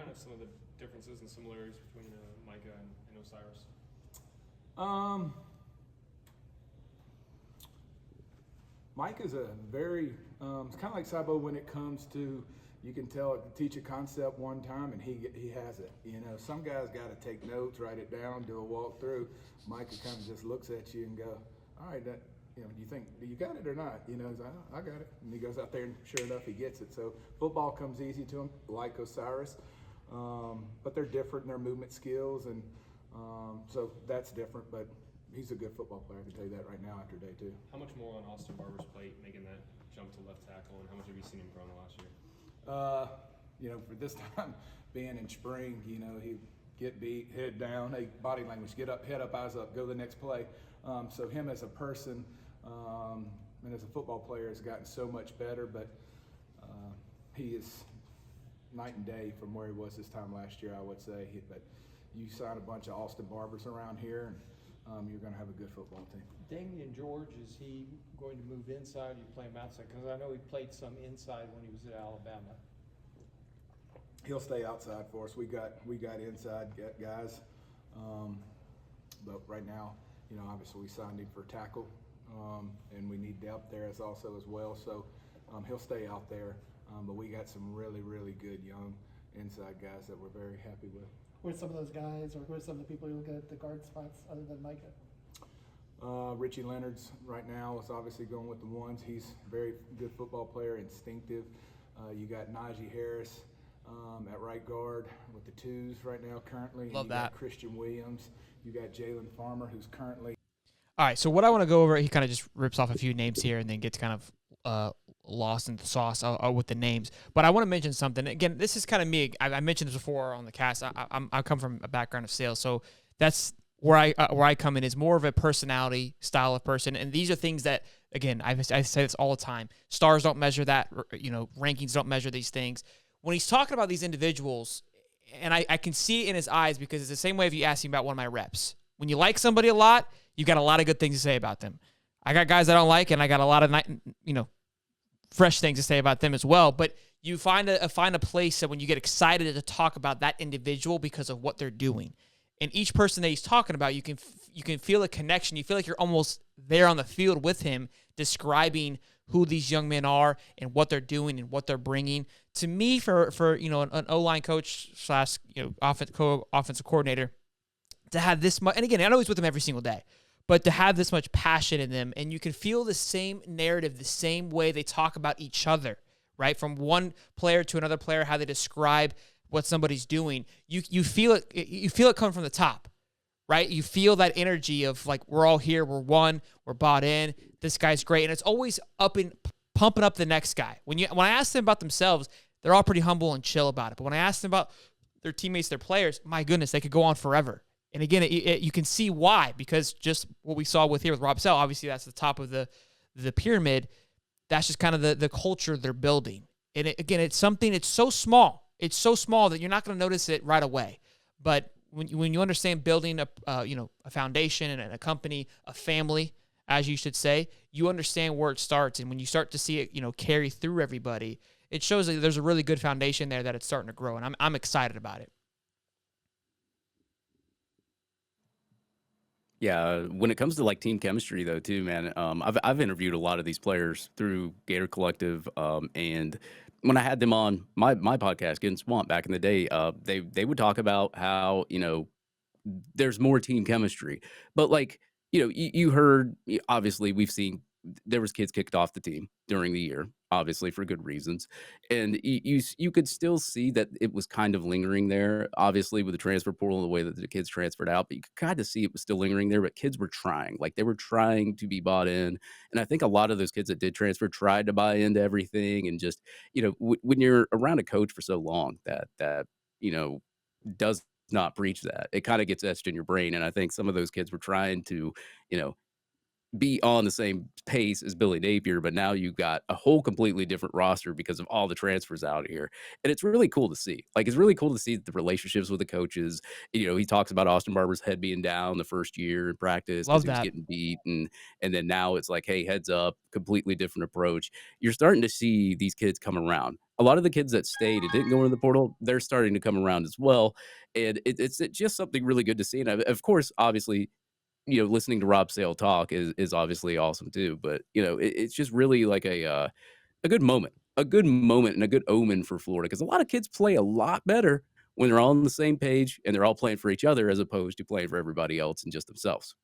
kind of some of the differences and similarities between Micah and Osiris? Mike is a very, it's kind of like Sabo when it comes to, you can teach a concept one time and he has it. You know, some guys got to take notes, write it down, do a walkthrough. Micah kind of just looks at you and go, all right, that, you know, do you got it or not? You know, he's like, oh, I got it. And he goes out there and sure enough, he gets it. So football comes easy to him, like Osiris. But they're different in their movement skills. And so that's different. But he's a good football player, I can tell you that right now after day two. How much more on Austin Barber's plate making that jump to left tackle, and how much have you seen him grow in the last year? You know, for this time being in spring, you know, he get beat, head down, hey, body language, get up, head up, eyes up, go to the next play. So him as a person and as a football player has gotten so much better, but he is night and day from where he was this time last year, I would say. But you sign a bunch of Austin Barbers around here, and you're going to have a good football team. Damian George, is he going to move inside? You play him outside? Because I know he played some inside when he was at Alabama. He'll stay outside for us. We got inside guys, but right now, you know, obviously we signed him for tackle, and we need depth there as well. So he'll stay out there. But we got some really, really good young inside guys that we're very happy with. Who are some of those guys, or who are some of the people you look at the guard spots other than Micah? Richie Leonard's right now is obviously going with the ones. He's a very good football player, instinctive. You got Najee Harris at right guard with the twos right now currently. Love you that. Got Christian Williams. You got Jalen Farmer, who's currently. All right, so what I want to go over, he kind of just rips off a few names here and then gets kind of lost in the sauce with the names. But I want to mention something. Again, this is kind of me. I mentioned this before on the cast. I come from a background of sales, so that's where I come in, is more of a personality style of person. And these are things that, again, I say this all the time. Stars don't measure that. You know, rankings don't measure these things. When he's talking about these individuals, and I can see it in his eyes, because it's the same way if you ask me about one of my reps. When you like somebody a lot, you've got a lot of good things to say about them. I got guys I don't like, and I got a lot of fresh things to say about them as well. But you find a place that when you get excited to talk about that individual because of what they're doing, and each person that he's talking about, you can feel a connection. You feel like you're almost there on the field with him, describing who these young men are and what they're doing and what they're bringing. To me, for an O-line coach / offensive coordinator, to have this much, and again, I know he's with them every single day, but to have this much passion in them, and you can feel the same narrative, the same way they talk about each other, right? From one player to another player, how they describe what somebody's doing. You feel it. You feel it coming from the top, right? You feel that energy of like, we're all here, we're one, we're bought in. This guy's great, and it's always pumping up the next guy. When I ask them about themselves, they're all pretty humble and chill about it. But when I ask them about their teammates, their players, my goodness, they could go on forever. And again, you can see why, because just what we saw with Rob Sell, obviously that's the top of the pyramid. That's just kind of the culture they're building. And it's something, it's so small. It's so small that you're not going to notice it right away. But when you understand building a foundation and a company, a family, as you should say, you understand where it starts. And when you start to see it, carry through everybody, it shows that there's a really good foundation there that it's starting to grow. And I'm excited about it. Yeah, when it comes to like team chemistry though, too, man, I've interviewed a lot of these players through Gator Collective, and when I had them on my podcast, Getting Swamp, back in the day, they would talk about how there's more team chemistry, but like you heard, obviously we've seen there was kids kicked off the team during the year, obviously for good reasons, and you could still see that it was kind of lingering there, obviously with the transfer portal and the way that the kids transferred out, but you could kind of see it was still lingering there. But kids were trying, like they were trying to be bought in, and I think a lot of those kids that did transfer tried to buy into everything, and just when you're around a coach for so long that does not preach that, it kind of gets etched in your brain. And I think some of those kids were trying to be on the same pace as Billy Napier, but now you've got a whole completely different roster because of all the transfers out here. And it's really cool to see. Like, it's really cool to see the relationships with the coaches. You know, he talks about Austin Barber's head being down the first year in practice because Love he was that. getting beat. And then now it's like, hey, heads up, completely different approach. You're starting to see these kids come around. A lot of the kids that stayed and didn't go into the portal, they're starting to come around as well. And it's just something really good to see. And of course, obviously, you know, listening to Rob Sale talk is obviously awesome too. But you know, it's just really like a good moment and a good omen for Florida because a lot of kids play a lot better when they're all on the same page and they're all playing for each other as opposed to playing for everybody else and just themselves.